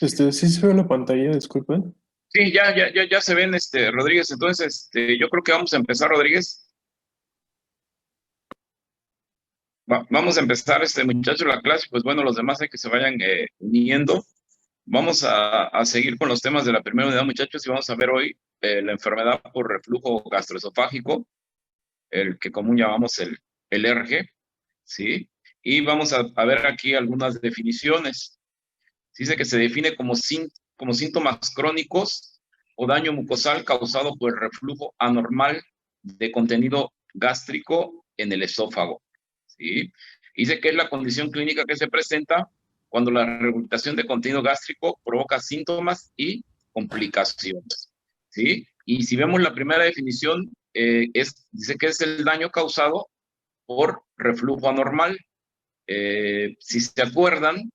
Sí se ve la pantalla, disculpen. Sí, ya se ven, Rodríguez. Entonces, yo creo que vamos a empezar, Rodríguez. Vamos a empezar, muchachos, la clase. Pues bueno, los demás hay que se vayan uniendo. Vamos a seguir con los temas de la primera unidad, muchachos, y vamos a ver hoy la enfermedad por reflujo gastroesofágico, el que común llamamos el ERGE, ¿sí? Y vamos a ver aquí algunas definiciones. Dice que se define como síntomas crónicos o daño mucosal causado por el reflujo anormal de contenido gástrico en el esófago. ¿Sí? Dice que es la condición clínica que se presenta cuando la regurgitación de contenido gástrico provoca síntomas y complicaciones. ¿Sí? Y si vemos la primera definición, dice que es el daño causado por reflujo anormal. Si se acuerdan,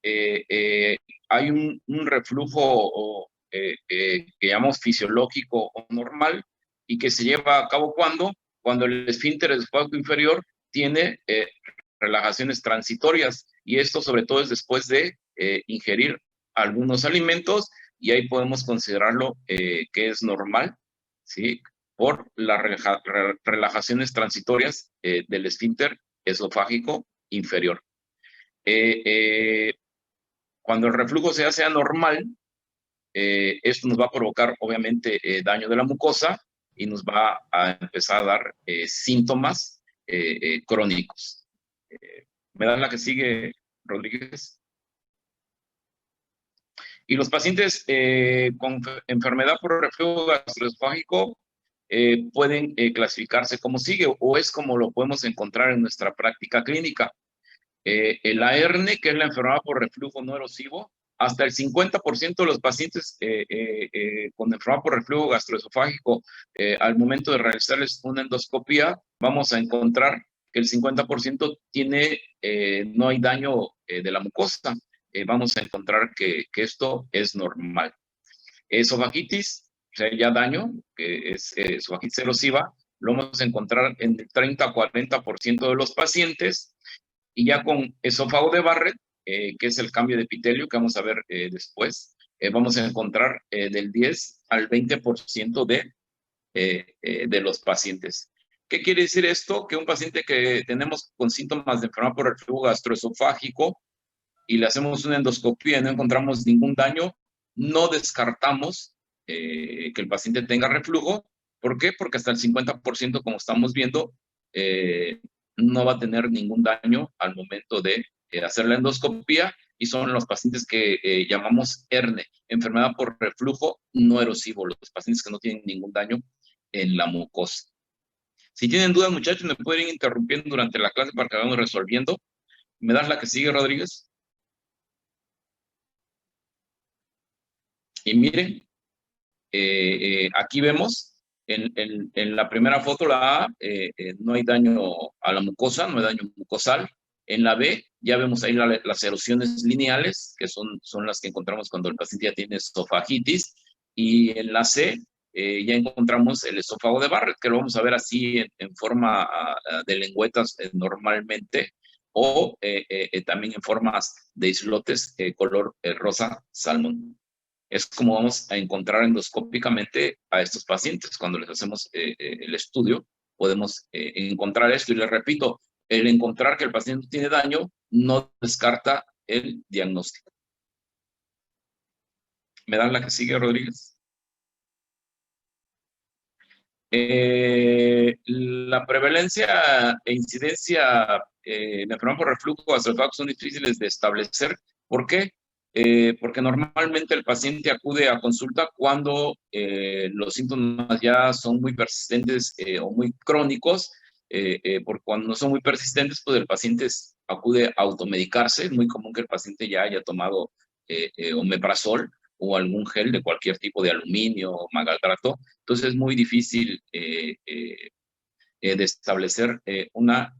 eh, eh, hay un reflujo que llamamos fisiológico o normal y que se lleva a cabo cuando el esfínter esofágico inferior tiene relajaciones transitorias, y esto sobre todo es después de ingerir algunos alimentos, y ahí podemos considerarlo que es normal, ¿sí? Por las relajaciones transitorias del esfínter esofágico inferior. Eh, eh, Cuando el reflujo se hace anormal, esto nos va a provocar obviamente daño de la mucosa y nos va a empezar a dar síntomas crónicos. ¿Me dan la que sigue, Rodríguez? Y los pacientes con enfermedad por reflujo gastroesofágico pueden clasificarse como sigue, o es como lo podemos encontrar en nuestra práctica clínica. El ARN, que es la enfermedad por reflujo no erosivo, hasta el 50% de los pacientes con enfermedad por reflujo gastroesofágico, al momento de realizarles una endoscopía, vamos a encontrar que el 50% no hay daño de la mucosa. Vamos a encontrar que esto es normal. Esofagitis, o sea, ya daño, que es esofagitis erosiva, lo vamos a encontrar en el 30 a 40% de los pacientes. Y ya con esófago de Barrett, que es el cambio de epitelio que vamos a ver después, vamos a encontrar del 10 al 20% de los pacientes. ¿Qué quiere decir esto? Que un paciente que tenemos con síntomas de enfermedad por reflujo gastroesofágico y le hacemos una endoscopía y no encontramos ningún daño, no descartamos que el paciente tenga reflujo. ¿Por qué? Porque hasta el 50%, como estamos viendo, no va a tener ningún daño al momento de hacer la endoscopía, y son los pacientes que llamamos ERNE, enfermedad por reflujo no erosivo, los pacientes que no tienen ningún daño en la mucosa. Si tienen dudas, muchachos, me pueden ir interrumpiendo durante la clase para que vayamos resolviendo. ¿Me das la que sigue, Rodríguez? Y miren, aquí vemos en la primera foto, la A, no hay daño a la mucosa, no hay daño mucosal. En la B ya vemos ahí las erosiones lineales, que son las que encontramos cuando el paciente ya tiene esofagitis. Y en la C ya encontramos el esófago de Barrett, que lo vamos a ver así en forma de lengüetas normalmente, o también en formas de islotes color rosa salmón. Es como vamos a encontrar endoscópicamente a estos pacientes. Cuando les hacemos el estudio, podemos encontrar esto. Y les repito, el encontrar que el paciente tiene daño no descarta el diagnóstico. ¿Me dan la que sigue, Rodríguez? La prevalencia e incidencia de enfermedad por reflujo gastroesofágico son difíciles de establecer. ¿Por qué? Porque normalmente el paciente acude a consulta cuando los síntomas ya son muy persistentes o muy crónicos. Porque cuando no son muy persistentes, pues el paciente acude a automedicarse. Es muy común que el paciente ya haya tomado omeprazol o algún gel de cualquier tipo de aluminio o magaltrato. Entonces es muy difícil de establecer una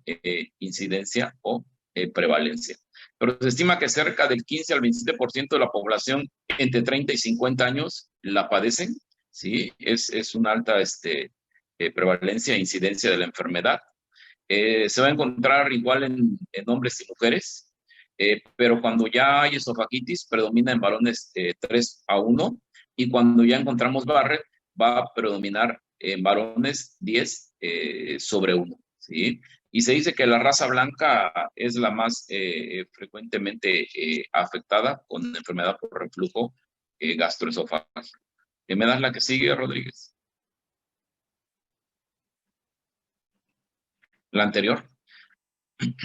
incidencia o prevalencia. Pero se estima que cerca del 15 al 27% de la población entre 30 y 50 años la padecen, ¿sí? Es una alta prevalencia e incidencia de la enfermedad. Se va a encontrar igual en hombres y mujeres. pero cuando ya hay esofagitis, predomina en varones 3-1, y cuando ya encontramos Barrett, va a predominar en varones 10-1, ¿sí? Y se dice que la raza blanca es la más frecuentemente afectada con enfermedad por reflujo gastroesofágico. ¿Me das la que sigue, Rodríguez? La anterior.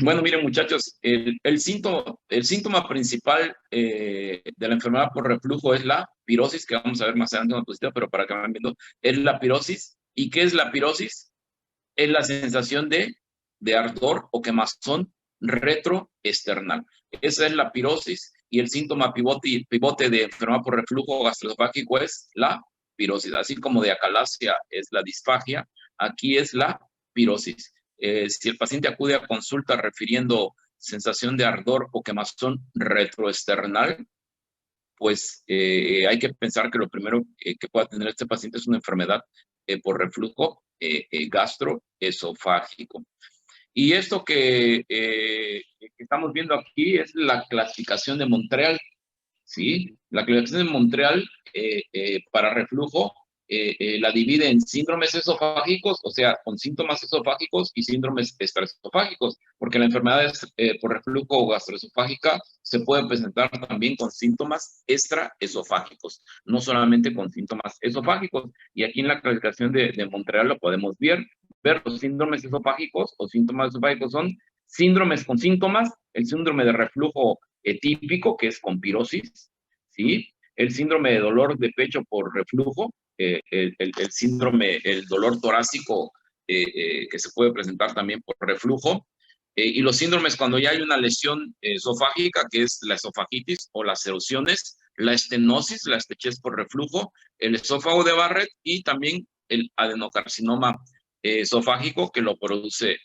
Bueno, miren, muchachos, el síntoma principal de la enfermedad por reflujo es la pirosis, que vamos a ver más adelante en una diapositiva, pero para que vayan viendo, es la pirosis. ¿Y qué es la pirosis? Es la sensación de ardor o quemazón retroesternal. Esa es la pirosis, y el síntoma pivote de enfermedad por reflujo gastroesofágico es la pirosis. Así como de acalasia es la disfagia, aquí es la pirosis. Si el paciente acude a consulta refiriendo sensación de ardor o quemazón retroesternal, pues hay que pensar que lo primero que pueda tener este paciente es una enfermedad por reflujo gastroesofágico. Y esto que estamos viendo aquí es la clasificación de Montreal, ¿sí? La clasificación de Montreal para reflujo la divide en síndromes esofágicos, o sea, con síntomas esofágicos, y síndromes extraesofágicos, porque la enfermedad por reflujo gastroesofágica se puede presentar también con síntomas extraesofágicos, no solamente con síntomas esofágicos. Y aquí en la clasificación de Montreal lo podemos ver los síndromes esofágicos o síntomas esofágicos son síndromes con síntomas, el síndrome de reflujo típico, que es con pirosis, ¿sí? El síndrome de dolor de pecho por reflujo, el síndrome, el dolor torácico que se puede presentar también por reflujo, y los síndromes cuando ya hay una lesión esofágica, que es la esofagitis o las erosiones, la estenosis, la estrechez por reflujo, el esófago de Barrett y también el adenocarcinoma esofágico que lo produce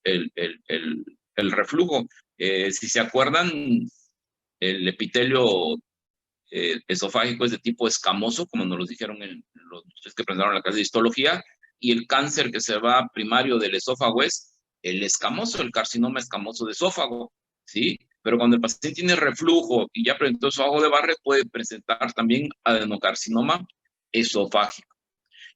el reflujo. Si se acuerdan, el epitelio esofágico es de tipo escamoso, como nos lo dijeron los que presentaron la clase de histología, y el cáncer que se va primario del esófago es el escamoso, el carcinoma escamoso de esófago, ¿sí? Pero cuando el paciente tiene reflujo y ya presentó esófago de Barrett, puede presentar también adenocarcinoma esofágico.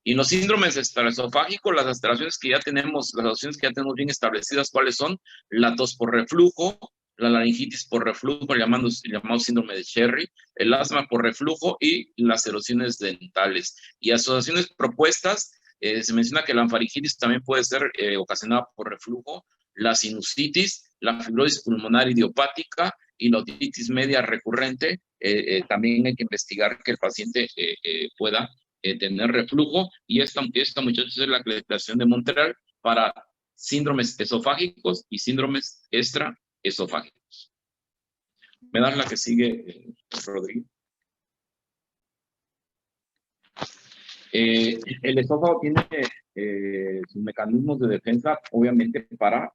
Y en los síndromes extraesofágicos, las alteraciones que ya tenemos, las alteraciones que ya tenemos bien establecidas, ¿cuáles son? La tos por reflujo, la laringitis por reflujo, el llamado síndrome de Cherry, el asma por reflujo y las erosiones dentales. Y asociaciones propuestas, se menciona que la faringitis también puede ser ocasionada por reflujo, la sinusitis, la fibrosis pulmonar idiopática y la otitis media recurrente. También hay que investigar que el paciente pueda tener reflujo, y esta muchachos es la clasificación de Montreal para síndromes esofágicos y síndromes extraesofágicos. ¿Me das la que sigue, Rodrigo? El esófago tiene sus mecanismos de defensa, obviamente, para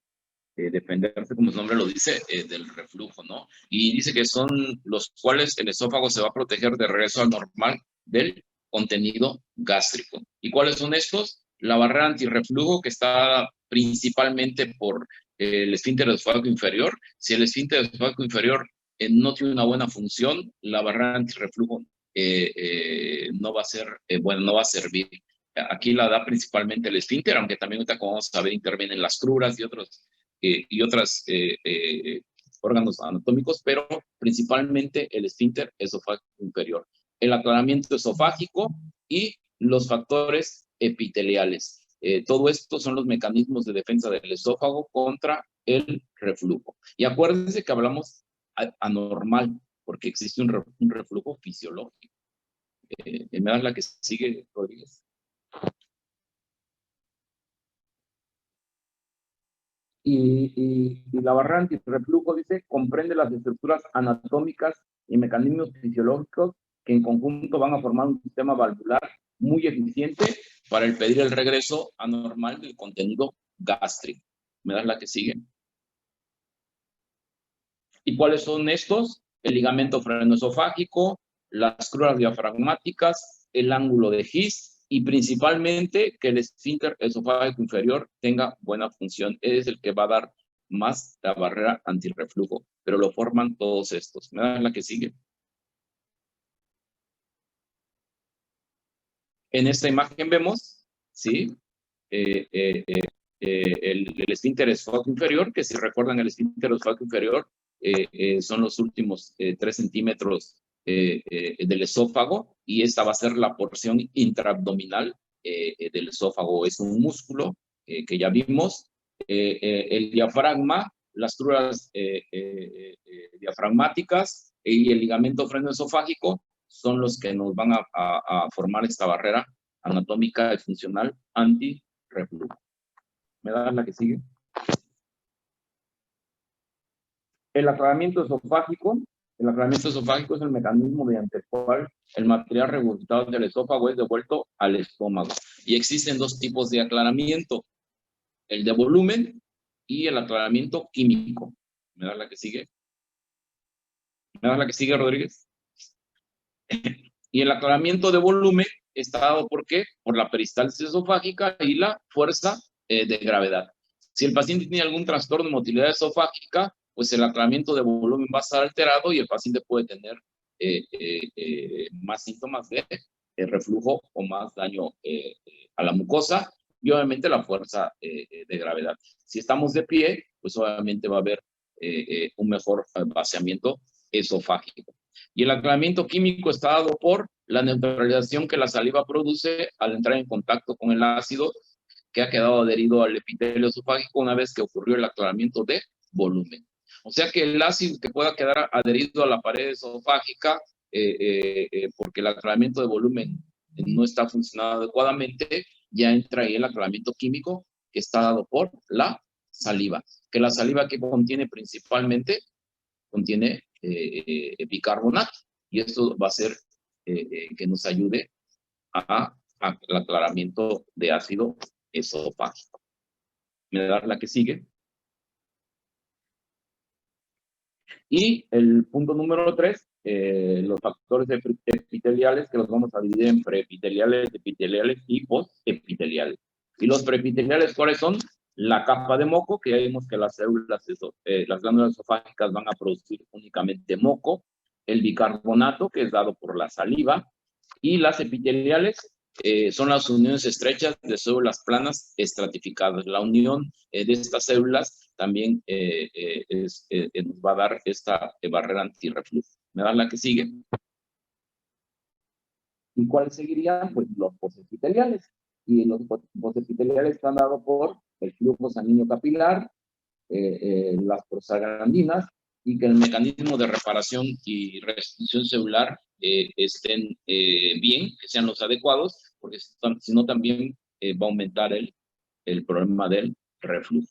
defenderse, como su nombre lo dice, del reflujo, ¿no? Y dice que son los cuales el esófago se va a proteger de regreso al normal del contenido gástrico. ¿Y cuáles son estos? La barrera antirreflujo, que está principalmente por el esfínter esofágico inferior. Si el esfínter esofágico inferior no tiene una buena función, la barrera antirreflujo no va a ser, bueno, no va a servir. Aquí la da principalmente el esfínter, aunque también ahorita, como vamos a ver, intervienen las cruras y otros órganos anatómicos, pero principalmente el esfínter esofágico inferior, el aclaramiento esofágico y los factores epiteliales. Todo esto son los mecanismos de defensa del esófago contra el reflujo. Y acuérdense que hablamos anormal, porque existe un reflujo fisiológico. ¿Me das la que sigue, Rodríguez? Y la barrera antirreflujo, dice, comprende las estructuras anatómicas y mecanismos fisiológicos que en conjunto van a formar un sistema valvular muy eficiente para impedir el regreso anormal del contenido gástrico. ¿Me das la que sigue? ¿Y cuáles son estos? El ligamento frenoesofágico, las cruras diafragmáticas, el ángulo de His, y principalmente que el esfínter esofágico inferior tenga buena función. Es el que va a dar más la barrera antirreflujo, pero lo forman todos estos. ¿Me dan la que sigue? En esta imagen vemos, ¿sí? El esfínter esofágico inferior, que si recuerdan el esfínter esofágico inferior, son los últimos 3 centímetros del esófago, y esta va a ser la porción intraabdominal del esófago. Es un músculo que ya vimos. El diafragma, las truras diafragmáticas y el ligamento frenoesofágico son los que nos van a formar esta barrera anatómica y funcional antirreflujo. ¿Me da la que sigue? El aclaramiento esofágico. El aclaramiento esofágico es el mecanismo mediante el cual el material regurgitado del esófago es devuelto al estómago. Y existen 2 tipos de aclaramiento: el de volumen y el aclaramiento químico. ¿Me da la que sigue? ¿Me da la que sigue, Rodríguez? Y el aclaramiento de volumen está dado ¿por qué? Por la peristalsis esofágica y la fuerza de gravedad. Si el paciente tiene algún trastorno de motilidad esofágica, pues el aclaramiento de volumen va a estar alterado y el paciente puede tener más síntomas de reflujo o más daño a la mucosa, y obviamente la fuerza de gravedad. Si estamos de pie, pues obviamente va a haber un mejor vaciamiento esofágico. Y el aclaramiento químico está dado por la neutralización que la saliva produce al entrar en contacto con el ácido que ha quedado adherido al epitelio esofágico una vez que ocurrió el aclaramiento de volumen. O sea que el ácido que pueda quedar adherido a la pared esofágica, porque el aclaramiento de volumen no está funcionando adecuadamente, ya entra ahí el aclaramiento químico que está dado por la saliva. Que la saliva que contiene principalmente contiene bicarbonato, y esto va a hacer que nos ayude al aclaramiento de ácido esofágico. ¿Me da la que sigue? Y el punto número 3, los factores epiteliales, que los vamos a dividir en preepiteliales, epiteliales y postepiteliales. Y los preepiteliales, ¿cuáles son? La capa de moco, que ya vimos que las células, las glándulas esofágicas van a producir únicamente moco. El bicarbonato, que es dado por la saliva. Y las epiteliales son las uniones estrechas de células planas estratificadas. La unión de estas células también nos va a dar esta barrera antirreflujo. ¿Me da la que sigue? ¿Y cuáles seguirían? Pues los postepiteliales. Y los postepiteliales están dados por el flujo sanguíneo capilar, las prostaglandinas, y que el mecanismo de reparación y restitución celular estén bien, que sean los adecuados, porque si no también va a aumentar el problema del reflujo.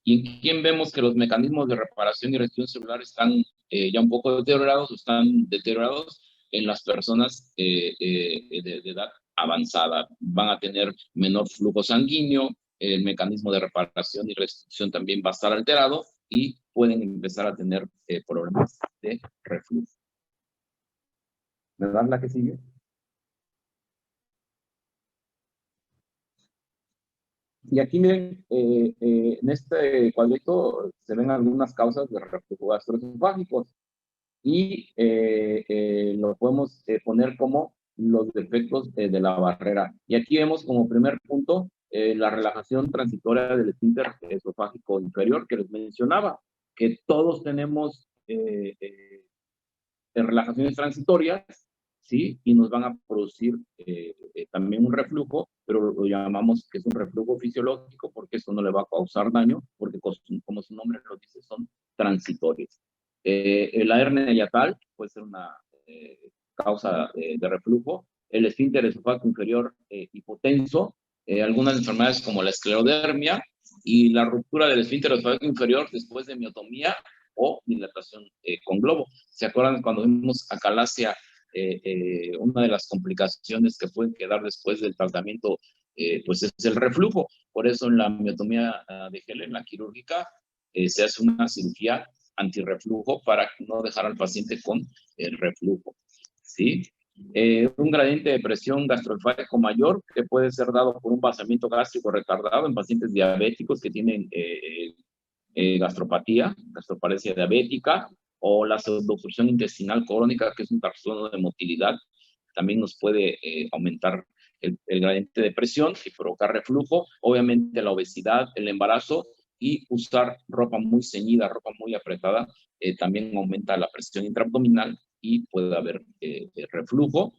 ¿Y en quién vemos que los mecanismos de reparación y restitución celular están ya un poco deteriorados o están deteriorados? En las personas de edad avanzada. Van a tener menor flujo sanguíneo, el mecanismo de reparación y restitución también va a estar alterado y pueden empezar a tener problemas de reflujo. ¿Me dan la que sigue? Y aquí miren, en este cuadrito se ven algunas causas de reflujo gastroesofágico y lo podemos poner como los defectos de la barrera. Y aquí vemos como primer punto la relajación transitoria del esfínter esofágico inferior que les mencionaba, que todos tenemos relajaciones transitorias, ¿sí? Y nos van a producir también un reflujo, pero lo llamamos que es un reflujo fisiológico porque eso no le va a causar daño, porque como su nombre lo dice, son transitorios. La hernia hiatal puede ser una causa de reflujo, el esfínter esofágico inferior hipotenso, algunas enfermedades como la esclerodermia y la ruptura del esfínter esofágico inferior después de miotomía o dilatación con globo. ¿Se acuerdan cuando vimos acalasia? Una de las complicaciones que pueden quedar después del tratamiento pues es el reflujo. Por eso en la miotomía de Helen, la quirúrgica, se hace una cirugía antirreflujo para no dejar al paciente con el reflujo, ¿sí? Un gradiente de presión gastroesofágico mayor que puede ser dado por un vaciamiento gástrico retardado en pacientes diabéticos que tienen gastroparesia diabética, o la pseudoobstrucción intestinal crónica, que es un trastorno de motilidad, también nos puede aumentar el gradiente de presión y provocar reflujo. Obviamente la obesidad, el embarazo y usar ropa muy ceñida, ropa muy apretada, también aumenta la presión intraabdominal y puede haber reflujo.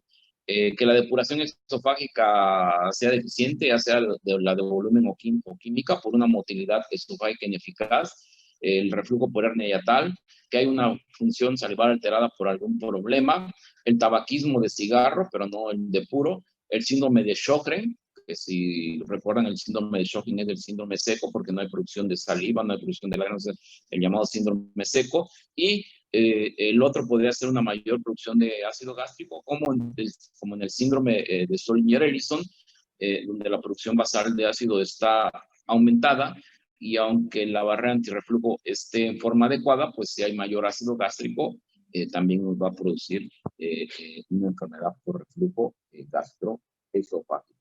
Que la depuración esofágica sea deficiente, ya sea la de volumen o química, por una motilidad esofágica ineficaz, el reflujo por hernia yatal, que hay una función salivar alterada por algún problema, el tabaquismo de cigarro, pero no el de puro, el síndrome de Sjögren, que si recuerdan el síndrome de Sjögren es el síndrome seco, porque no hay producción de saliva, no hay producción de lágrimas, el llamado síndrome seco, y el otro podría ser una mayor producción de ácido gástrico, como en el síndrome de Zollinger-Ellison, donde la producción basal de ácido está aumentada, y aunque la barrera antirreflujo esté en forma adecuada, pues si hay mayor ácido gástrico, también nos va a producir una enfermedad por reflujo gastroesofágico.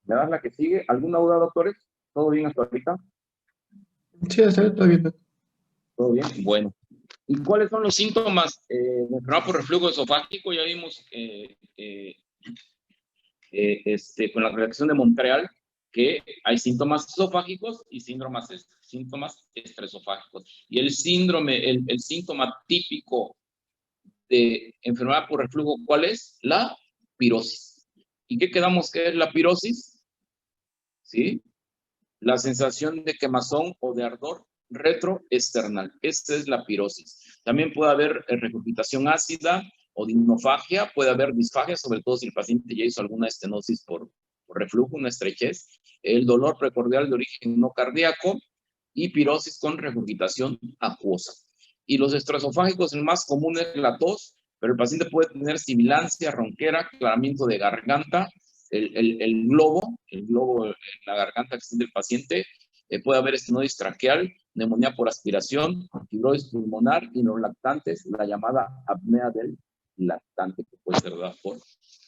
¿Me das la que sigue? ¿Alguna duda, doctores? ¿Todo bien hasta ahorita? Sí, está bien. ¿Todo bien? Bueno. ¿Y cuáles son los síntomas de enfermedad por reflujo esofágico? Ya vimos con la redacción de Montreal que hay síntomas esofágicos y síntomas extraesofágicos. Y el síntoma típico de enfermedad por reflujo, ¿cuál es? La pirosis. ¿Y qué quedamos que es la pirosis? ¿Sí? La sensación de quemazón o de ardor retroesternal. Esta es la pirosis. También puede haber regurgitación ácida o dimnofagia, puede haber disfagia, sobre todo si el paciente ya hizo alguna estenosis por reflujo, una estrechez, el dolor precordial de origen no cardíaco y pirosis con regurgitación acuosa. Y los extraesofágicos, el más común es la tos, pero el paciente puede tener sibilancia, ronquera, aclaramiento de garganta, el globo en la garganta que tiene el paciente, puede haber estenosis traqueal, neumonía por aspiración, fibrosis pulmonar y no lactantes, la llamada apnea del lactante, que puede ser dada por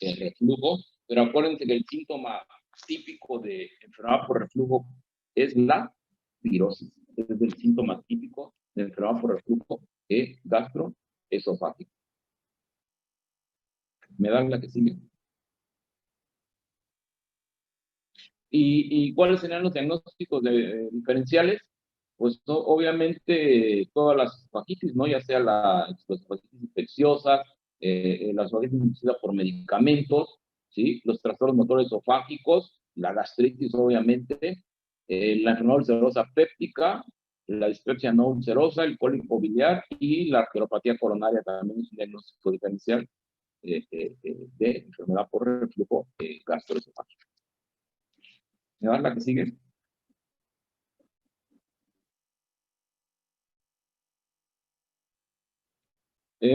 reflujo. Pero acuérdense que el síntoma típico de enfermedad por reflujo es la pirosis. Ese es el síntoma típico de enfermedad por reflujo gastroesofágico. ¿Me dan la que sigue? ¿Y cuáles serían los diagnósticos diferenciales? Pues obviamente todas las esofagititis, ¿no? Ya sea las esofagititis infecciosas, la esofagititis inducida por medicamentos, ¿sí? Los trastornos motores esofágicos, la gastritis, obviamente, la enfermedad ulcerosa péptica, la dispepsia no ulcerosa, el cólico biliar y la arteriopatía coronaria también es un diagnóstico diferencial de enfermedad por reflujo gastroesofágico. ¿Me das la que sigue?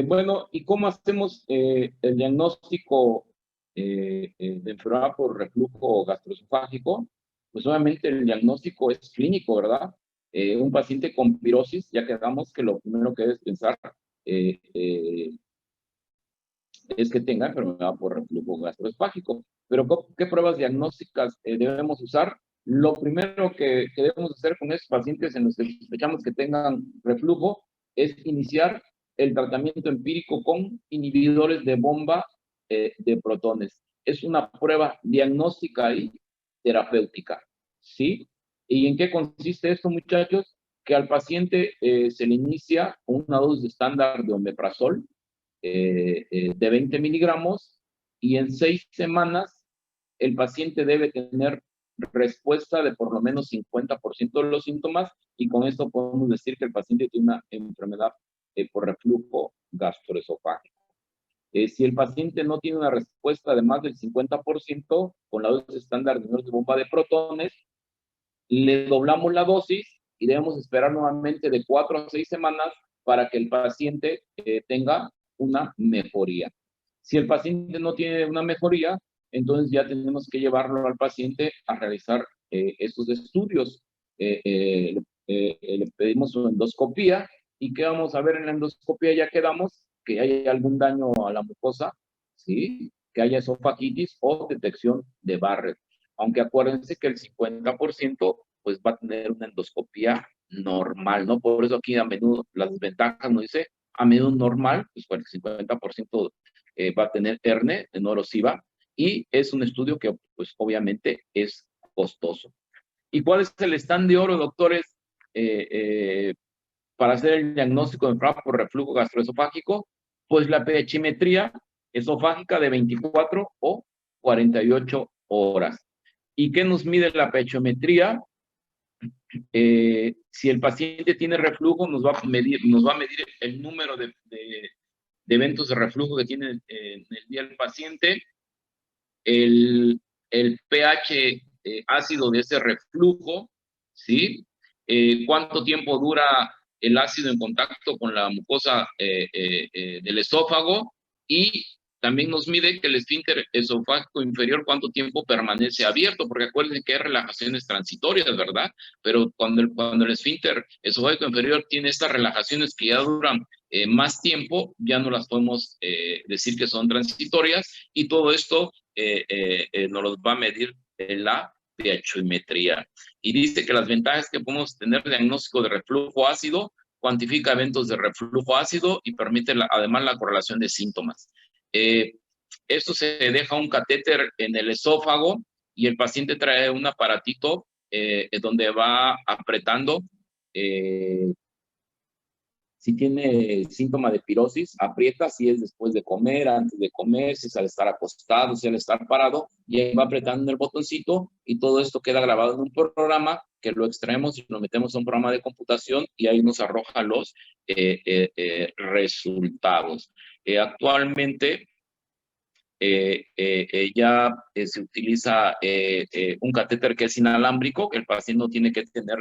Bueno, ¿y cómo hacemos el diagnóstico de enfermedad por reflujo gastroesofágico? Pues obviamente el diagnóstico es clínico, ¿verdad? Un paciente con pirosis, ya quedamos que lo primero que debes pensar es que tenga enfermedad por reflujo gastroesofágico. Pero ¿qué pruebas diagnósticas debemos usar? Lo primero que debemos hacer con estos pacientes en los que sospechamos que tengan reflujo es iniciar el tratamiento empírico con inhibidores de bomba de protones. Es una prueba diagnóstica y terapéutica, ¿sí? ¿Y en qué consiste esto, muchachos? Que al paciente se le inicia una dosis estándar de omeprazol de 20 miligramos y en 6 semanas el paciente debe tener respuesta de por lo menos 50% de los síntomas y con esto podemos decir que el paciente tiene una enfermedad por reflujo gastroesofágico. Si el paciente no tiene una respuesta de más del 50% con la dosis estándar de bomba de protones, le doblamos la dosis y debemos esperar nuevamente de 4 a 6 semanas para que el paciente tenga una mejoría. Si el paciente no tiene una mejoría, entonces ya tenemos que llevarlo al paciente a realizar estos estudios. Le pedimos una endoscopía y ¿qué vamos a ver en la endoscopía? Ya quedamos que hay algún daño a la mucosa, ¿sí? Que haya esofagitis o detección de Barrett. Aunque acuérdense que el 50% pues va a tener una endoscopía normal, ¿no? Por eso aquí a menudo las desventajas nos dice, a menudo normal, pues el 50% va a tener hernia no erosiva, y es un estudio que pues obviamente es costoso. ¿Y cuál es el stand de oro, doctores, para hacer el diagnóstico de enfermedad por reflujo gastroesofágico? Pues la pHimetría esofágica de 24 o 48 horas. ¿Y qué nos mide la pHimetría? Si el paciente tiene reflujo, nos va a medir el número de eventos de reflujo que tiene en el día el paciente, el pH ácido de ese reflujo, ¿sí? Cuánto tiempo dura el ácido en contacto con la mucosa del esófago, y también nos mide que el esfínter esofágico inferior cuánto tiempo permanece abierto, porque acuérdense que hay relajaciones transitorias, ¿verdad? Pero cuando el esfínter esofágico inferior tiene estas relajaciones que ya duran más tiempo, ya no las podemos decir que son transitorias, y todo esto nos los va a medir la pHimetría. Y dice que las ventajas que podemos tener diagnóstico de reflujo ácido, cuantifica eventos de reflujo ácido y permite además la correlación de síntomas. Esto se deja un catéter en el esófago y el paciente trae un aparatito donde va apretando. Si tiene síntoma de pirosis, aprieta si es después de comer, antes de comer, si es al estar acostado, si es al estar parado, y ahí va apretando el botoncito, y todo esto queda grabado en un programa que lo extraemos y lo metemos a un programa de computación, y ahí nos arroja los resultados. Actualmente ya se utiliza un catéter que es inalámbrico, que el paciente no tiene que tener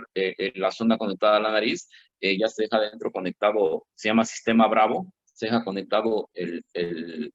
la sonda conectada a la nariz, ya se deja dentro conectado, se llama sistema Bravo, se deja conectado el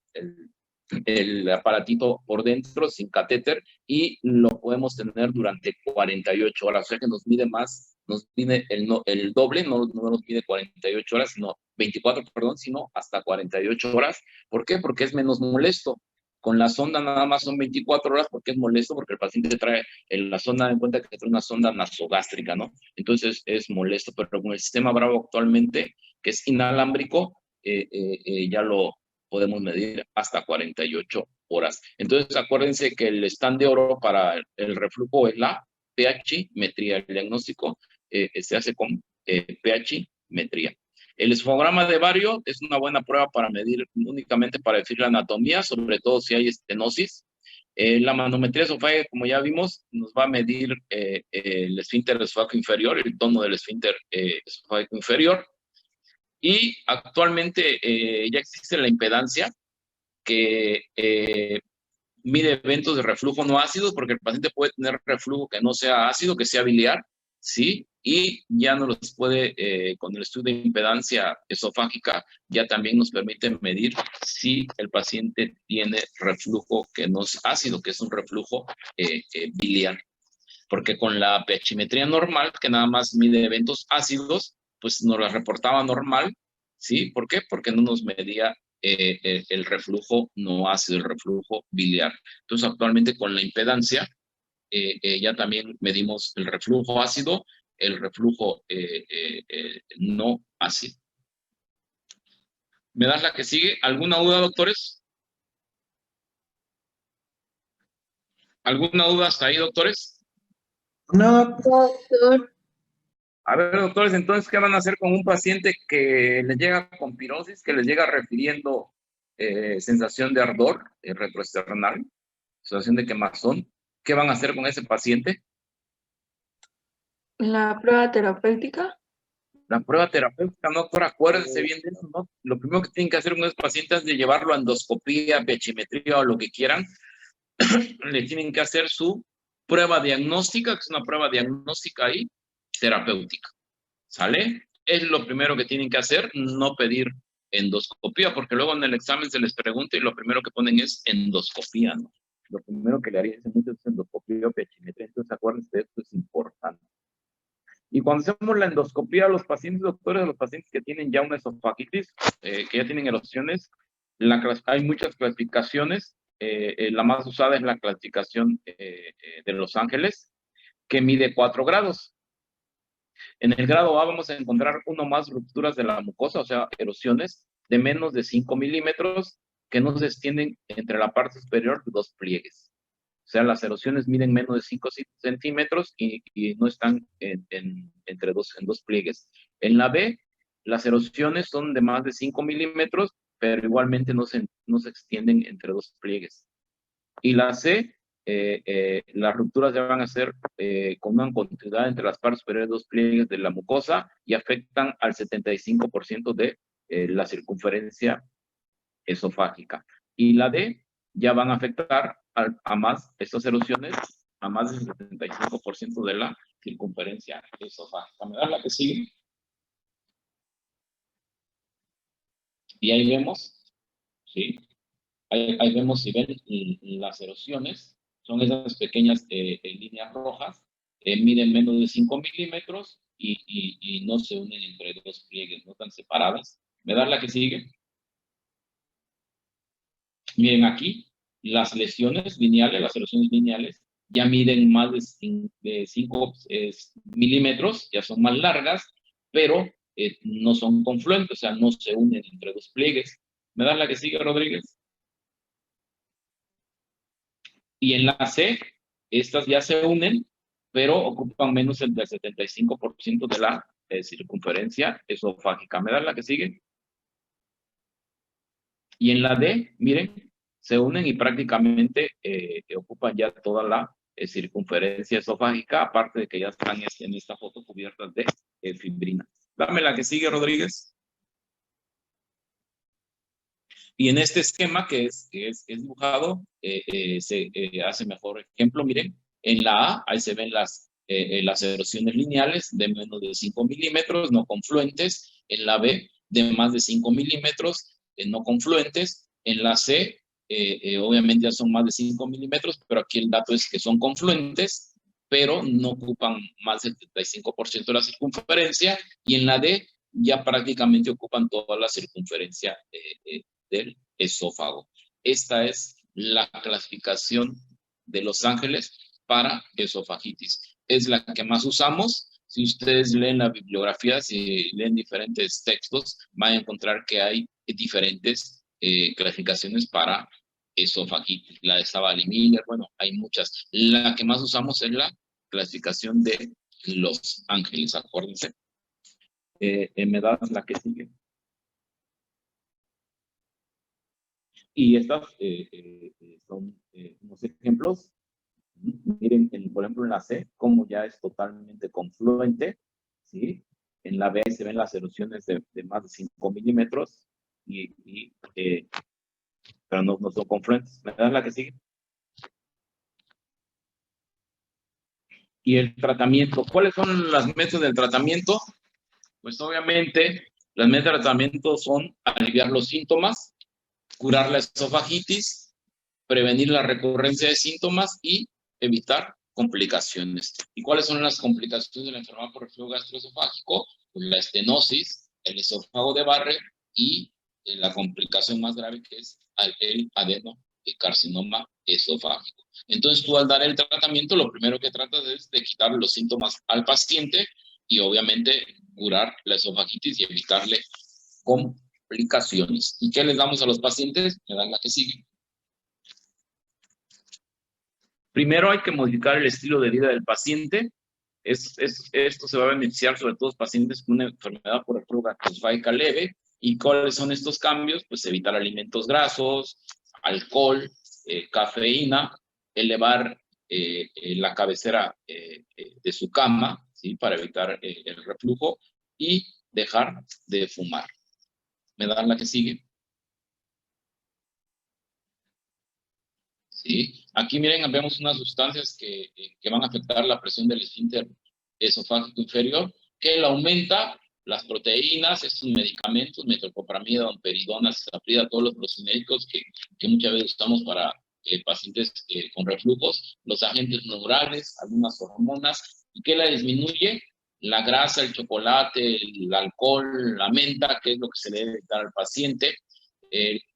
aparatito por dentro sin catéter, y lo podemos tener durante 48 horas, o sea que nos mide más, nos mide el doble, no nos mide 48 horas, sino 24, perdón, sino hasta 48 horas. ¿Por qué? Porque es menos molesto. Con la sonda nada más son 24 horas porque es molesto, porque el paciente trae la sonda, en cuenta que trae una sonda nasogástrica, ¿no? Entonces es molesto, pero con el sistema Bravo actualmente, que es inalámbrico, ya lo podemos medir hasta 48 horas. Entonces acuérdense que el stand de oro para el reflujo es la pHimetría. El diagnóstico se hace con pHimetría. El esofograma de bario es una buena prueba para medir, únicamente para decir la anatomía, sobre todo si hay estenosis. La manometría esofágica, como ya vimos, nos va a medir el esfínter esofágico inferior, el tono del esfínter esofágico inferior. Y actualmente ya existe la impedancia, que mide eventos de reflujo no ácido, porque el paciente puede tener reflujo que no sea ácido, que sea biliar, ¿sí? Y ya nos los puede, con el estudio de impedancia esofágica, ya también nos permite medir si el paciente tiene reflujo que no es ácido, que es un reflujo biliar. Porque con la pHimetría normal, que nada más mide eventos ácidos, pues nos la reportaba normal, ¿sí? ¿Por qué? Porque no nos medía el reflujo no ácido, el reflujo biliar. Entonces, actualmente con la impedancia, ya también medimos el reflujo ácido, el reflujo no ácido. ¿Me das la que sigue? ¿Alguna duda, doctores? ¿Alguna duda hasta ahí, doctores? No, Doctor, A ver, doctores, entonces, ¿qué van a hacer con un paciente que les llega con pirosis, que les llega refiriendo sensación de ardor retroesternal, sensación de quemazón? ¿Qué van a hacer con ese paciente? la prueba terapéutica. La prueba terapéutica, ¿no, doctor? Acuérdense bien de eso, ¿no? Lo primero que tienen que hacer con esos pacientes es de llevarlo a endoscopía, pHimetría o lo que quieran. Le tienen que hacer su prueba diagnóstica, que es una prueba diagnóstica y terapéutica. ¿Sale? Es lo primero que tienen que hacer, no pedir endoscopía, porque luego en el examen se les pregunta y lo primero que ponen es endoscopía, ¿no? Lo primero que le haría es mucho endoscopía o pHimetría, entonces acuérdense, esto es importante. Y cuando hacemos la endoscopía a los pacientes, doctores, a los pacientes que tienen ya una esofagitis, que ya tienen erosiones, hay muchas clasificaciones. La más usada es la clasificación de Los Ángeles. que mide 4 grados. En el grado A vamos a encontrar uno más rupturas de la mucosa, o sea, erosiones de menos de 5 milímetros que no se extienden entre la parte superior de 2 pliegues. O sea, las erosiones miden menos de 5 centímetros y no están en 2 pliegues. En la B, las erosiones son de más de 5 milímetros, pero igualmente no se extienden entre 2 pliegues. Y la C, las rupturas ya van a ser con una continuidad entre las partes superiores de 2 pliegues de la mucosa y afectan al 75% de la circunferencia esofágica. Y la D ya van a afectar a más, estas erosiones, a más del 75% de la circunferencia esofágica. ¿Me da la que sigue? Y ahí vemos, ¿sí? Ahí vemos, si ven, las erosiones, son esas pequeñas líneas rojas, miden menos de 5 milímetros y no se unen entre 2 pliegues, no están separadas. ¿Me da la que sigue? Miren aquí, las lesiones lineales, las erosiones lineales, ya miden más de 5 milímetros, ya son más largas, pero no son confluentes, o sea, no se unen entre 2 pliegues. ¿Me da la que sigue, Rodríguez? Y en la C, estas ya se unen, pero ocupan menos del 75% de la circunferencia esofágica. ¿Me da la que sigue? Y en la D, miren, se unen y prácticamente ocupan ya toda la circunferencia esofágica, aparte de que ya están en esta foto cubiertas de fibrina. Dame la que sigue, Rodríguez. Y en este esquema que es dibujado, se hace mejor ejemplo. Miren, en la A, ahí se ven las erosiones lineales de menos de 5 milímetros, no confluentes. En la B, de más de 5 milímetros, no confluentes. En la C, obviamente ya son más de 5 milímetros, pero aquí el dato es que son confluentes, pero no ocupan más del 75% de la circunferencia. Y en la D, ya prácticamente ocupan toda la circunferencia del esófago. Esta es la clasificación de Los Ángeles para esofagitis. Es la que más usamos. Si ustedes leen la bibliografía, si leen diferentes textos, van a encontrar que hay diferentes clasificaciones para esofagitis. La de Savali-Miller, bueno, hay muchas. La que más usamos es la clasificación de Los Ángeles, acuérdense. Me das la que sigue. Y estas son unos ejemplos. Miren, por ejemplo, en la C, como ya es totalmente confluente, ¿sí? En la B se ven las erosiones de más de 5 milímetros, pero no son confluentes. ¿Me das la que sigue? Y el tratamiento. ¿Cuáles son las metas del tratamiento? Pues obviamente, las metas del tratamiento son aliviar los síntomas, curar la esofagitis, prevenir la recurrencia de síntomas y evitar complicaciones. ¿Y cuáles son las complicaciones de la enfermedad por reflujo gastroesofágico? Pues la estenosis, el esófago de Barrett y la complicación más grave que es el adenocarcinoma esofágico. Entonces tú al dar el tratamiento lo primero que tratas es de quitar los síntomas al paciente y obviamente curar la esofagitis y evitarle complicaciones. ¿Y qué les damos a los pacientes? Me dan la que sigue. Primero hay que modificar el estilo de vida del paciente. Esto se va a beneficiar sobre todo los pacientes con una enfermedad por reflujo gastroesofágica leve. ¿Y cuáles son estos cambios? Pues evitar alimentos grasos, alcohol, cafeína, elevar la cabecera de su cama, ¿sí? Para evitar el reflujo y dejar de fumar. ¿Me dan la que sigue? ¿Sí? Aquí miren, vemos unas sustancias que van a afectar la presión del esfínter esofágico inferior, que la aumenta las proteínas, estos medicamentos, metoclopramida, domperidona, cisaprida, todos los prosinéricos que muchas veces usamos para pacientes con reflujos, los agentes neurales, algunas hormonas, y que la disminuye la grasa, el chocolate, el alcohol, la menta, que es lo que se le debe dar al paciente.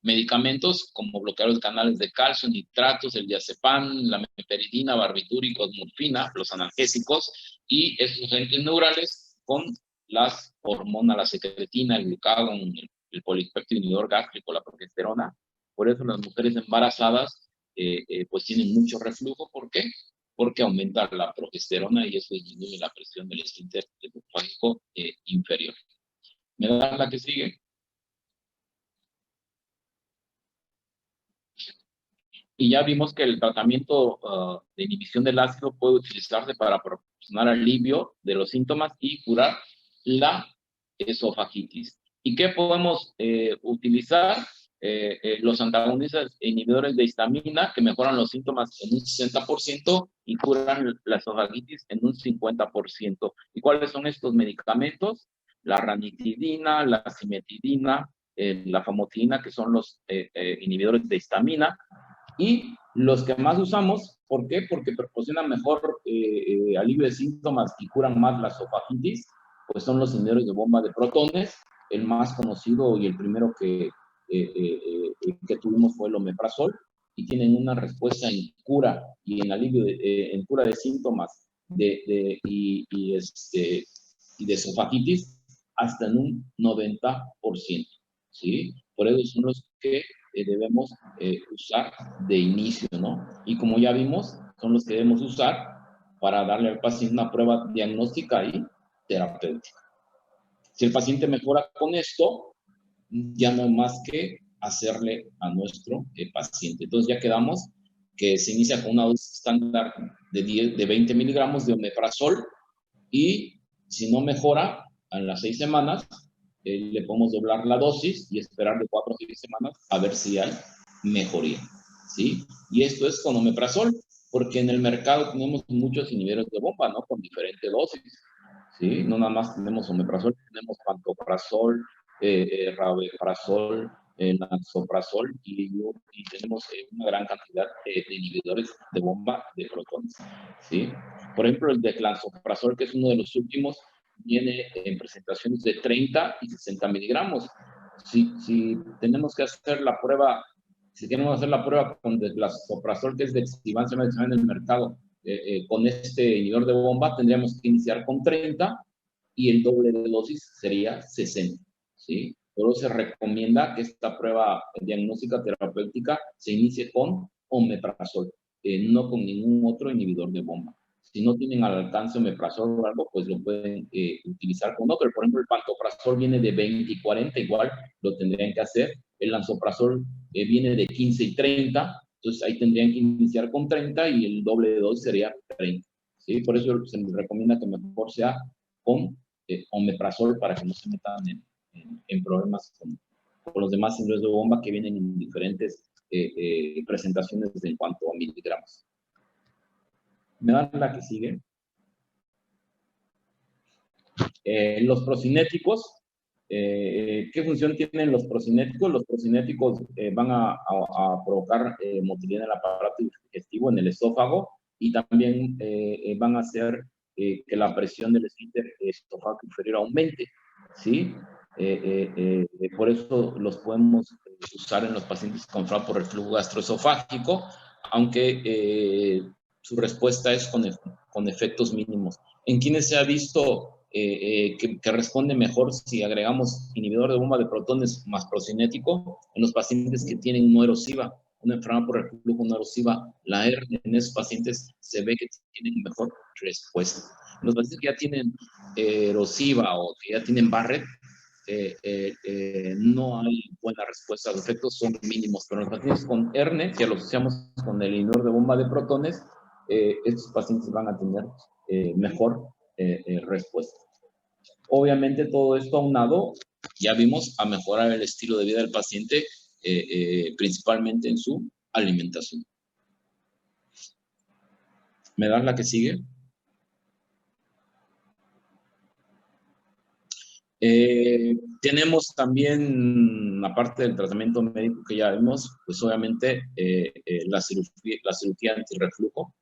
medicamentos como bloqueadores de canales de calcio, nitratos, el diazepam, la meperidina, barbitúricos, morfina, los analgésicos y esos agentes neurales con las hormonas, la secretina, el glucagón, el polipéptido inhibidor gástrico, la progesterona. Por eso las mujeres embarazadas pues tienen mucho reflujo. ¿Por qué? Porque aumenta la progesterona y eso disminuye la presión del esfínter esofágico inferior. ¿Me da la que sigue? Y ya vimos que el tratamiento de inhibición del ácido puede utilizarse para proporcionar alivio de los síntomas y curar la esofagitis. ¿Y qué podemos utilizar? Los antagonistas e inhibidores de histamina que mejoran los síntomas en un 60% y curan la esofagitis en un 50%. ¿Y cuáles son estos medicamentos? La ranitidina, la cimetidina, la famotidina, que son los inhibidores de histamina. Y los que más usamos, ¿por qué? Porque proporcionan mejor alivio de síntomas y curan más la esofagitis, pues son los inhibidores de bomba de protones. El más conocido y el primero que tuvimos fue el omeprazol, y tienen una respuesta en cura y en alivio, en cura de síntomas y de esofagitis hasta en un 90%, ¿sí? Por eso son los que debemos usar de inicio, ¿no? Y como ya vimos, son los que debemos usar para darle al paciente una prueba diagnóstica y terapéutica. Si el paciente mejora con esto, ya no hay más que hacerle a nuestro paciente. Entonces ya quedamos que se inicia con una dosis estándar de 20 miligramos de omeprazol, y si no mejora en las 6 semanas, le podemos doblar la dosis y esperar de 4 a 6 semanas a ver si hay mejoría, ¿sí? Y esto es con omeprazol, porque en el mercado tenemos muchos inhibidores de bomba, ¿no? Con diferente dosis, ¿sí? No nada más tenemos omeprazol, tenemos pantoprazol, rabeprazol, lansoprazol y tenemos una gran cantidad de inhibidores de bomba de protones, ¿sí? Por ejemplo, el de lansoprazol, que es uno de los últimos, viene en presentaciones de 30 y 60 miligramos. Si tenemos que hacer la prueba, si queremos hacer la prueba con el lansoprazol, que es de Extivan en el mercado, con este inhibidor de bomba, tendríamos que iniciar con 30 y el doble de dosis sería 60, ¿sí? Pero se recomienda que esta prueba diagnóstica terapéutica se inicie con omeprazol, no con ningún otro inhibidor de bomba. Si no tienen al alcance omeprazol o algo, pues lo pueden utilizar con otro. Por ejemplo, el pantoprazol viene de 20 y 40, igual lo tendrían que hacer. El lansoprazol viene de 15 y 30, entonces ahí tendrían que iniciar con 30 y el doble de dosis sería 30. ¿Sí? Por eso se les recomienda que mejor sea con omeprazol para que no se metan en problemas con los demás inhibidores de bomba que vienen en diferentes presentaciones en cuanto a miligramos. ¿Me dan la que sigue? Los procinéticos. ¿Qué función tienen los procinéticos? Los procinéticos van a provocar motilidad en el aparato digestivo, en el esófago, y también van a hacer que la presión del esfínter esofágico inferior aumente, ¿sí? Por eso los podemos usar en los pacientes con por reflujo gastroesofágico, aunque su respuesta es con efectos mínimos. ¿En quienes se ha visto que responde mejor si agregamos inhibidor de bomba de protones más procinético? En los pacientes que tienen no erosiva, una enfermedad por reflujo no erosiva, la hernia, en esos pacientes se ve que tienen mejor respuesta. En los pacientes que ya tienen erosiva o que ya tienen Barrett, no hay buena respuesta, los efectos son mínimos, pero en los pacientes con hernia, que lo asociamos con el inhibidor de bomba de protones, estos pacientes van a tener mejor respuesta. Obviamente todo esto aunado, ya vimos, a mejorar el estilo de vida del paciente, principalmente en su alimentación. ¿Me das la que sigue? Tenemos también, aparte del tratamiento médico que ya vimos, pues obviamente la cirugía antirreflujo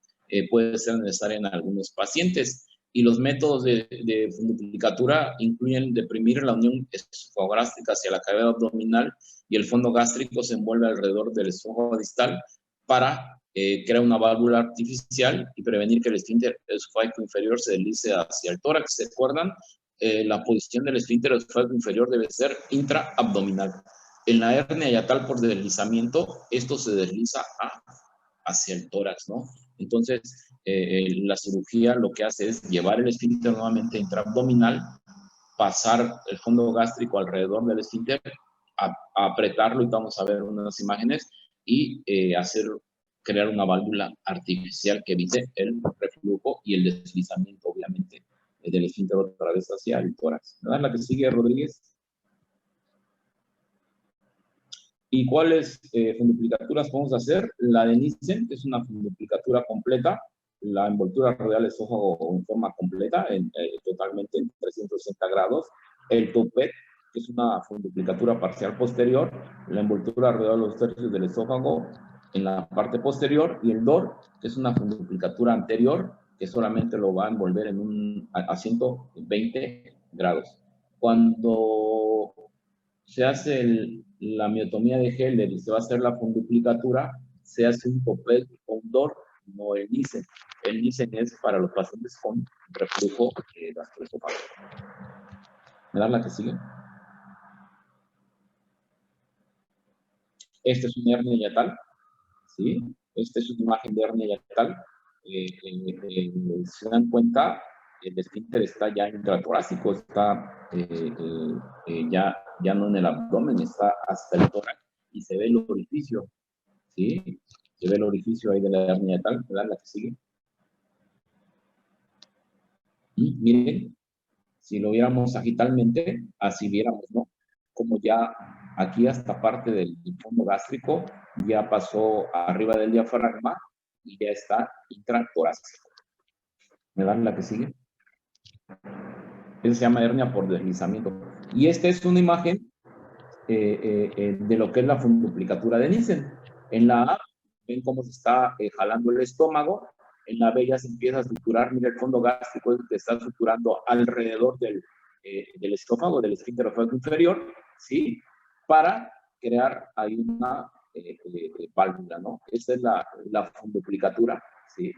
puede ser necesaria en algunos pacientes. Y los métodos de fundoplicatura incluyen deprimir la unión esofagástrica hacia la cavidad abdominal y el fondo gástrico se envuelve alrededor del esófago distal para crear una válvula artificial y prevenir que el esfínter esofágico inferior se deslice hacia el tórax. ¿Se acuerdan? La posición del esfínter esofágico inferior debe ser intraabdominal. En la hernia hiatal por deslizamiento, esto se desliza hacia el tórax, ¿no? Entonces, la cirugía lo que hace es llevar el esfínter nuevamente intraabdominal, pasar el fondo gástrico alrededor del esfínter, apretarlo, y vamos a ver unas imágenes, y crear una válvula artificial que evite el reflujo y el deslizamiento, obviamente, del esfínter otra vez hacia el tórax. ¿Verdad? La que sigue, Rodríguez. ¿Y cuáles funduplicaturas podemos hacer? La de Nissen, que es una funduplicatura completa, la envoltura radial esófago en forma completa, totalmente en 360 grados. El topet, que es una funduplicatura parcial posterior, la envoltura radial de los tercios del esófago en la parte posterior, y el DOR, que es una funduplicatura anterior, que solamente lo va a envolver a 120 grados. Cuando se hace la miotomía de Heller y se va a hacer la funduplicatura, se hace un topet o un DOR, no el Nissen. El Nissen es para los pacientes con reflujo gastroesofágico. ¿Me das la que sigue? Esta es una hernia hiatal, ¿sí? Esta es una imagen de hernia hiatal. Se dan cuenta, el esfínter está ya intratorácico, está ya no en el abdomen, está hasta el tórax, y se ve el orificio, ¿sí? Se ve el orificio ahí de la hernia hiatal, ¿verdad? La que sigue. Y miren, si lo viéramos sagitalmente, así viéramos, ¿no? Como ya aquí hasta parte del fondo gástrico ya pasó arriba del diafragma y ya está intratorácico. ¿Me dan la que sigue? Eso se llama hernia por deslizamiento. Y esta es una imagen de lo que es la funduplicatura de Nissen. En la A, ven cómo se está jalando el estómago. En la B ya se empieza a suturar. Mira, el fondo gástrico es el que está suturando alrededor del esófago, del esfínter esofágico inferior, ¿sí? Para crear ahí una válvula, ¿no? Esta es la funduplicatura, ¿sí?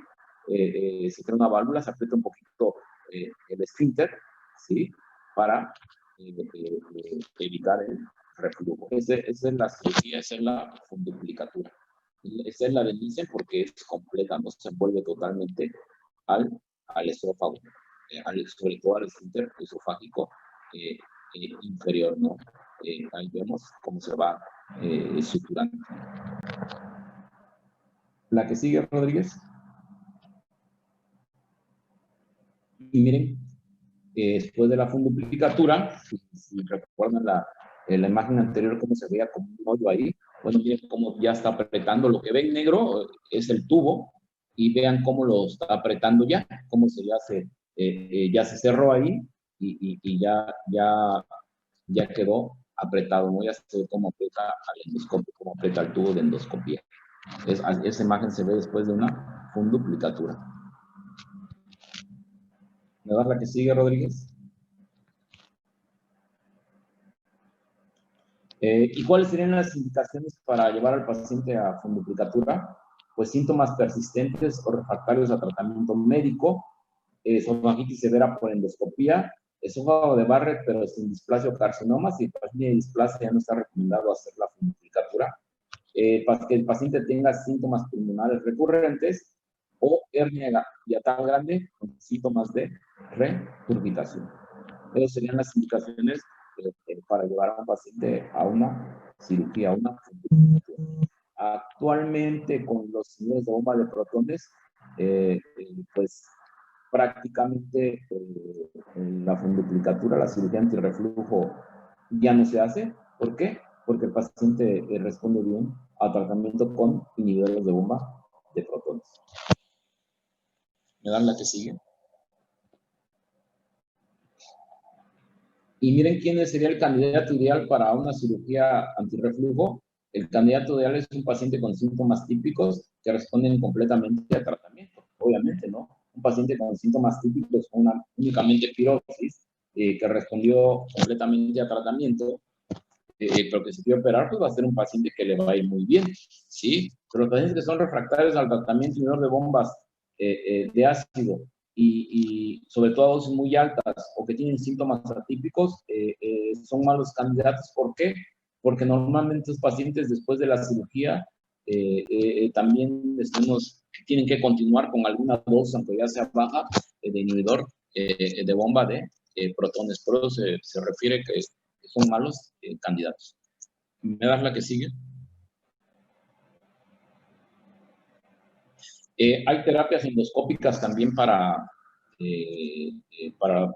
Se crea una válvula, se aprieta un poquito el esfínter, ¿sí? Para evitar el reflujo. Esa es la cirugía, esa es la funduplicatura. Esa es la de Nissen porque es completa, no se envuelve totalmente al esófago, sobre todo al esfínter esofágico inferior, ¿no? Ahí vemos cómo se va suturando. La que sigue, Rodríguez. Y miren, después de la funduplicatura, si recuerdan la imagen anterior, cómo se veía como un hoyo ahí, bueno, miren cómo ya está apretando. Lo que ven negro es el tubo, y vean cómo lo está apretando ya, cómo ya se cerró ahí, y ya quedó apretado, ¿no? Ya se ve cómo aprieta al endoscopio, cómo aprieta el tubo de endoscopia. Esa imagen se ve después de una funduplicatura. ¿Me das la que sigue, Rodríguez? ¿Y cuáles serían las indicaciones para llevar al paciente a funduplicatura? Pues síntomas persistentes o refractarios a tratamiento médico, esofagitis severa por endoscopía, esófago de Barrett pero sin displasia o carcinoma. Si el paciente tiene displasia, ya no está recomendado hacer la funduplicatura. Que el paciente tenga síntomas pulmonares recurrentes o hernia hiatal grande con síntomas de regurgitación. Esas serían las indicaciones para llevar a un paciente a una cirugía, a una funduplicatura. Actualmente, con los niveles de bomba de protones, pues prácticamente la funduplicatura, la cirugía antirreflujo, ya no se hace. ¿Por qué? Porque el paciente responde bien al tratamiento con inhibidores de bomba de protones. ¿Me dan la que sigue? Y miren quién sería el candidato ideal para una cirugía antirreflujo. El candidato ideal es un paciente con síntomas típicos que responden completamente al tratamiento. Obviamente, ¿no? un paciente con síntomas típicos, con únicamente pirosis, que respondió completamente a tratamiento, pero que se quiere operar, pues va a ser un paciente que le va a ir muy bien, ¿sí? Pero los pacientes que son refractarios al tratamiento inhibidor de bombas de ácido y sobre todo a dosis muy altas o que tienen síntomas atípicos, son malos candidatos. ¿Por qué? Porque normalmente los pacientes después de la cirugía también tienen que continuar con alguna dosis, aunque ya sea baja, de inhibidor de bomba de protones. Por eso se refiere que son malos candidatos. ¿Me das la que sigue? Hay terapias endoscópicas también para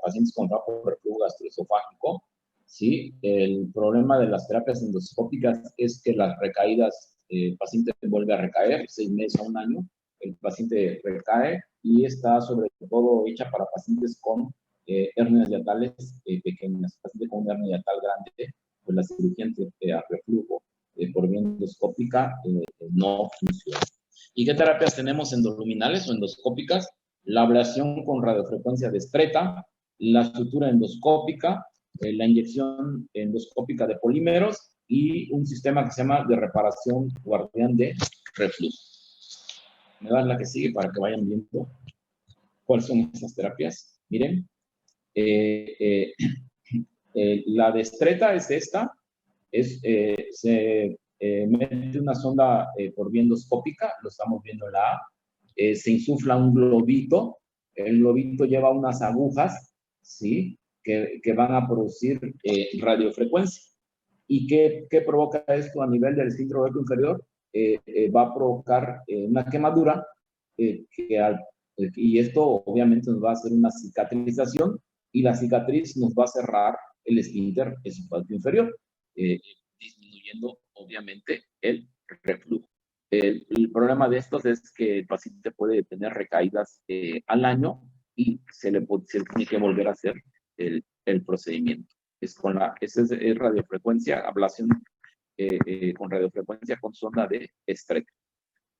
pacientes con bajo reflujo gastroesofágico. ¿Sí? El problema de las terapias endoscópicas es que las recaídas, el paciente vuelve a recaer 6 meses a 1 año, el paciente recae y está sobre todo hecha para pacientes con hernias diatales pequeñas. Paciente con una hernia diatal grande, pues la cirugía a reflujo por vía endoscópica no funciona. ¿Y qué terapias tenemos endoluminales o endoscópicas? La ablación con radiofrecuencia discreta, la sutura endoscópica, la inyección endoscópica de polímeros y un sistema que se llama de reparación guardián de reflujo. Me dan la que sigue para que vayan viendo cuáles son esas terapias. Miren, la discreta es esta, se mete una sonda por vía endoscópica, lo estamos viendo en la A, se insufla un globito, el globito lleva unas agujas, ¿sí? Que van a producir radiofrecuencia. ¿Y qué provoca esto a nivel del esfínter oblicuo inferior? Va a provocar una quemadura y esto obviamente nos va a hacer una cicatrización y la cicatriz nos va a cerrar el esfínter esofágico inferior, disminuyendo obviamente el reflujo. El problema de estos es que el paciente puede tener recaídas al año y se tiene que volver a hacer el procedimiento. Esa es radiofrecuencia, ablación con radiofrecuencia con sonda de Streck.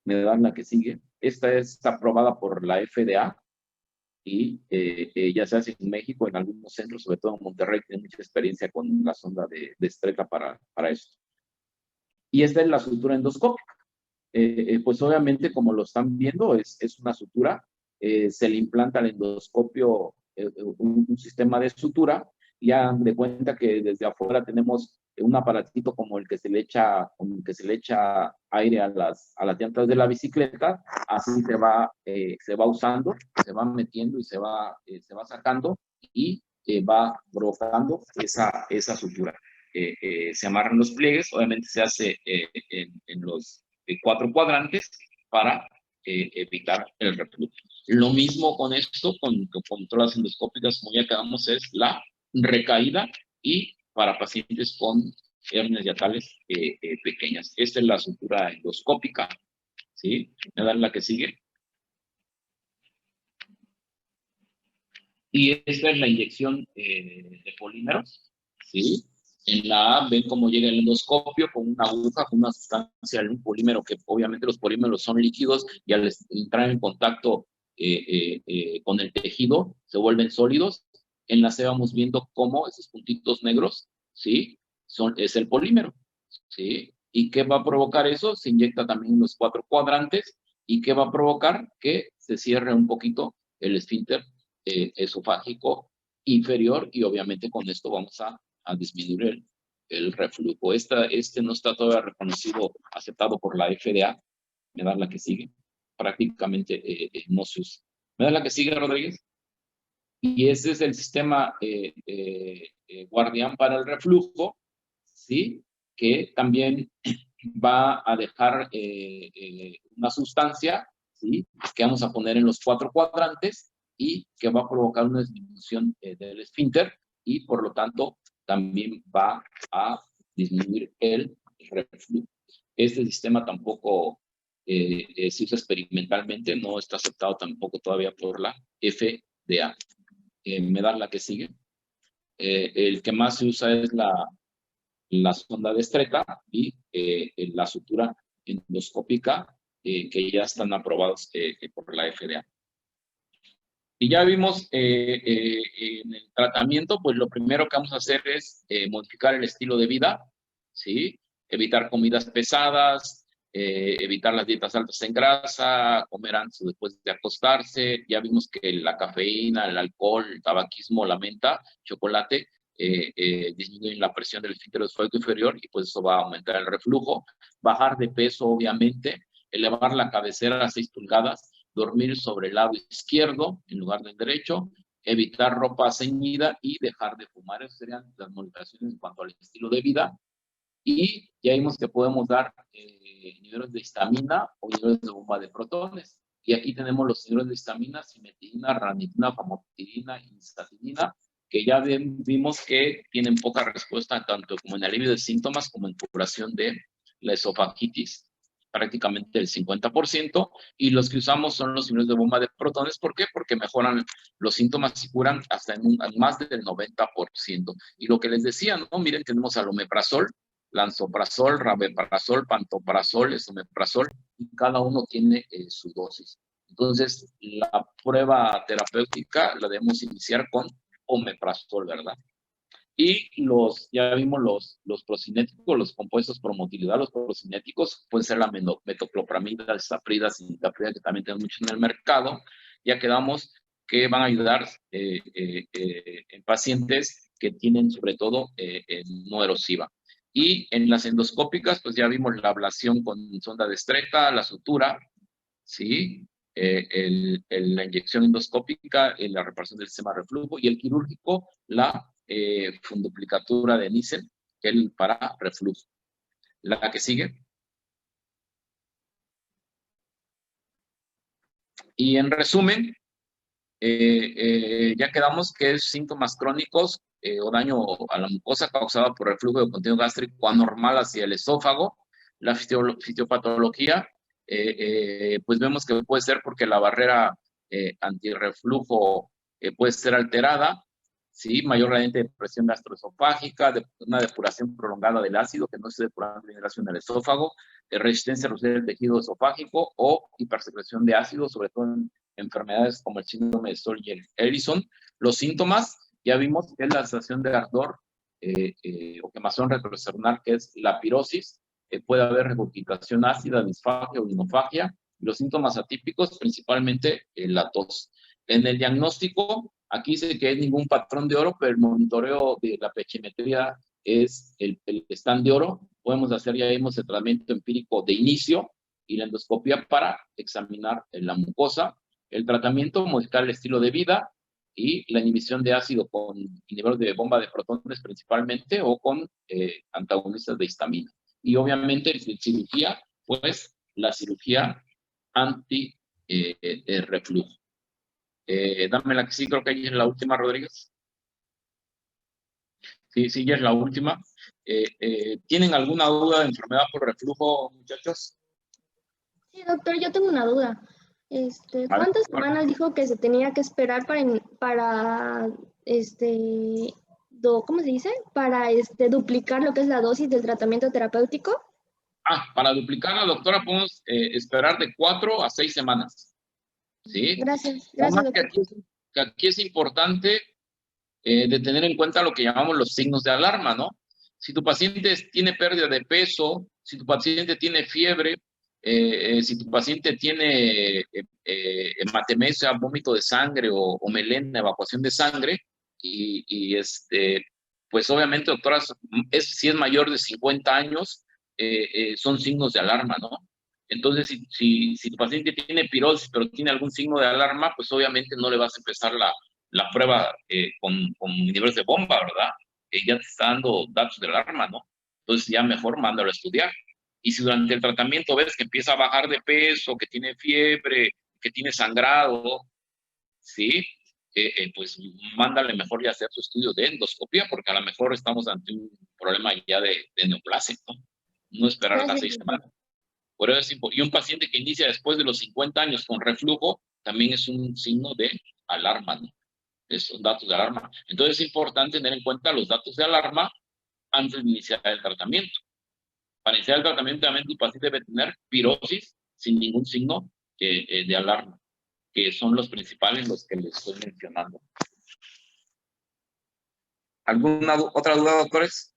Me dan la que sigue. Esta está aprobada por la FDA y ya se hace en México, en algunos centros, sobre todo en Monterrey, tiene mucha experiencia con la sonda de Streck para esto. Y esta es la sutura endoscópica. Pues obviamente, como lo están viendo, es una sutura. Se le implanta al endoscopio un sistema de sutura y hagan de cuenta que desde afuera tenemos un aparatito como el que se le echa aire a las llantas de la bicicleta. Así se va usando, se va metiendo y se va sacando y va provocando esa sutura. Se amarran los pliegues, obviamente se hace en los 4 cuadrantes para evitar el reflujo. Lo mismo con esto, con todas las endoscópicas, como ya acabamos, es la recaída y para pacientes con hernias diatales pequeñas. Esta es la sutura endoscópica, ¿sí? Me dan la que sigue. Y esta es la inyección de polímeros, ¿sí? En la A ven cómo llega el endoscopio con una aguja, con una sustancia, un polímero, que obviamente los polímeros son líquidos y al entrar en contacto con el tejido se vuelven sólidos. En la C vamos viendo cómo esos puntitos negros, ¿sí? Es el polímero, ¿sí? ¿Y qué va a provocar eso? Se inyecta también en los 4 cuadrantes. ¿Y qué va a provocar? Que se cierre un poquito el esfínter esofágico inferior y obviamente con esto vamos a disminuir el reflujo. Este no está todavía reconocido, aceptado por la FDA. Me da la que sigue. Prácticamente no se usa. Me da la que sigue, Rodríguez. Y ese es el sistema guardián para el reflujo, ¿sí? Que también va a dejar una sustancia, ¿sí? Que vamos a poner en los 4 cuadrantes y que va a provocar una disminución del esfínter y por lo tanto también va a disminuir el reflujo. Este sistema tampoco se usa experimentalmente, no está aceptado tampoco todavía por la FDA. Me da la que sigue. El que más se usa es la sonda de Streca y la sutura endoscópica que ya están aprobados por la FDA. Y ya vimos en el tratamiento, pues lo primero que vamos a hacer es modificar el estilo de vida, ¿sí? Evitar comidas pesadas, evitar las dietas altas en grasa, comer antes o después de acostarse. Ya vimos que la cafeína, el alcohol, el tabaquismo, la menta, chocolate, disminuyen la presión del esfínter esofágico inferior y pues eso va a aumentar el reflujo. Bajar de peso, obviamente, elevar la cabecera a 6 pulgadas, dormir sobre el lado izquierdo en lugar del derecho, evitar ropa ceñida y dejar de fumar. Esas serían las modificaciones en cuanto al estilo de vida. Y ya vimos que podemos dar niveles de histamina o niveles de bomba de protones. Y aquí tenemos los niveles de histamina, simetina, ranitidina, famotidina, instatina, que ya vimos que tienen poca respuesta tanto como en alivio de síntomas como en curación de la esofagitis, prácticamente el 50%, y los que usamos son los niveles de bomba de protones. ¿Por qué? Porque mejoran los síntomas y curan hasta en más del 90%. Y lo que les decía, ¿no? Miren, tenemos al omeprazol, lansoprazol, rabeprazol, pantoprazol, esomeprazol, y cada uno tiene su dosis. Entonces, la prueba terapéutica la debemos iniciar con omeprazol, ¿verdad? Y ya vimos los procinéticos, los compuestos por motilidad, los procinéticos, pueden ser la metoclopramida, desaprida, cisaprida, que también tenemos mucho en el mercado. Ya quedamos que van a ayudar en pacientes que tienen sobre todo no erosiva. Y en las endoscópicas, pues ya vimos la ablación con sonda de Stretta, la sutura, ¿sí? La inyección endoscópica, la reparación del sistema de reflujo, y el quirúrgico, la funduplicatura de Nissen, que es para reflujo. La que sigue. Y en resumen, ya quedamos que es síntomas crónicos o daño a la mucosa causada por reflujo de contenido gástrico anormal hacia el esófago. La fisiopatología, pues vemos que puede ser porque la barrera antirreflujo puede ser alterada, ¿sí? Mayor gradiente de presión gastroesofágica, una depuración prolongada del ácido, que no se depura en el esófago, resistencia a reducir el tejido esofágico o hipersecreción de ácido, sobre todo en enfermedades como el síndrome de Stolger-Ellison. Los síntomas, ya vimos que es la sensación de ardor o quemazón retrosternal, que es la pirosis. Puede haber regurgitación ácida, disfagia o dinofagia. Los síntomas atípicos, principalmente la tos. En el diagnóstico, aquí dice que hay ningún patrón de oro, pero el monitoreo de la pechimetría es el stand de oro. Podemos hacer, ya vimos, el tratamiento empírico de inicio y la endoscopia para examinar la mucosa. El tratamiento, modificar el estilo de vida y la inhibición de ácido con inhibidores de bomba de protones principalmente o con antagonistas de histamina. Y obviamente en cirugía, pues la cirugía anti-reflujo. Dame la que sí, creo que ahí es la última, Rodríguez. Sí, sí, ya es la última. ¿Tienen alguna duda de enfermedad por reflujo, muchachos? Sí, doctor, yo tengo una duda. ¿Cuántas semanas dijo que se tenía que esperar ¿cómo se dice? Para duplicar lo que es la dosis del tratamiento terapéutico. Para duplicar la doctora podemos esperar de 4 a 6 semanas. ¿Sí? Gracias, Además, doctor. que aquí es importante de tener en cuenta lo que llamamos los signos de alarma, ¿no? Si tu paciente tiene pérdida de peso, si tu paciente tiene fiebre, si tu paciente tiene hematemesia, vómito de sangre o melena, evacuación de sangre, pues obviamente, doctora, si es mayor de 50 años, son signos de alarma, ¿no? Entonces, si tu paciente tiene pirosis, pero tiene algún signo de alarma, pues obviamente no le vas a empezar la prueba con niveles de bomba, ¿verdad? Ya te está dando datos de alarma, ¿no? Entonces ya mejor mándalo a estudiar. Y si durante el tratamiento ves que empieza a bajar de peso, que tiene fiebre, que tiene sangrado, ¿sí? Pues mándale mejor ya hacer su estudio de endoscopia, porque a lo mejor estamos ante un problema ya de neoplasia, ¿no? No esperar las 6 semanas. Por eso y un paciente que inicia después de los 50 años con reflujo también es un signo de alarma, ¿no? Son datos de alarma. Entonces es importante tener en cuenta los datos de alarma antes de iniciar el tratamiento. Para iniciar el tratamiento, también el paciente debe tener pirosis sin ningún signo de alarma. que son los principales, los que les estoy mencionando. ¿Alguna otra duda, doctores?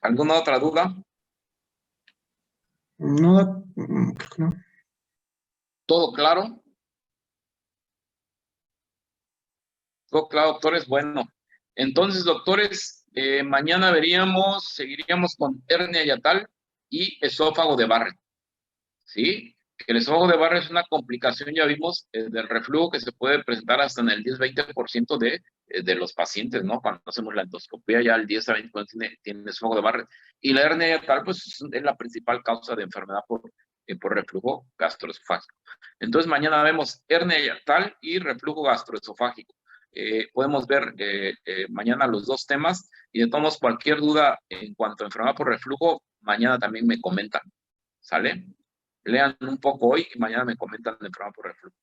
¿Alguna otra duda? No, creo que no. ¿Todo claro? ¿Todo claro, doctores? Bueno, entonces, doctores, mañana seguiríamos con hernia yatal y esófago de Barrett, ¿sí? Que el esófago de Barrett es una complicación, ya vimos, del reflujo que se puede presentar hasta en el 10-20% de los pacientes, ¿no? Cuando hacemos la endoscopia, ya el 10-20% tiene esófago de Barrett. Y la hernia yatal, pues, es la principal causa de enfermedad por reflujo gastroesofágico. Entonces, mañana vemos hernia yatal y reflujo gastroesofágico. Podemos ver mañana los dos temas, y de todos modos, cualquier duda en cuanto a enfermedad por reflujo, mañana también me comentan, ¿sale? Lean un poco hoy y mañana me comentan de enfermedad por reflujo.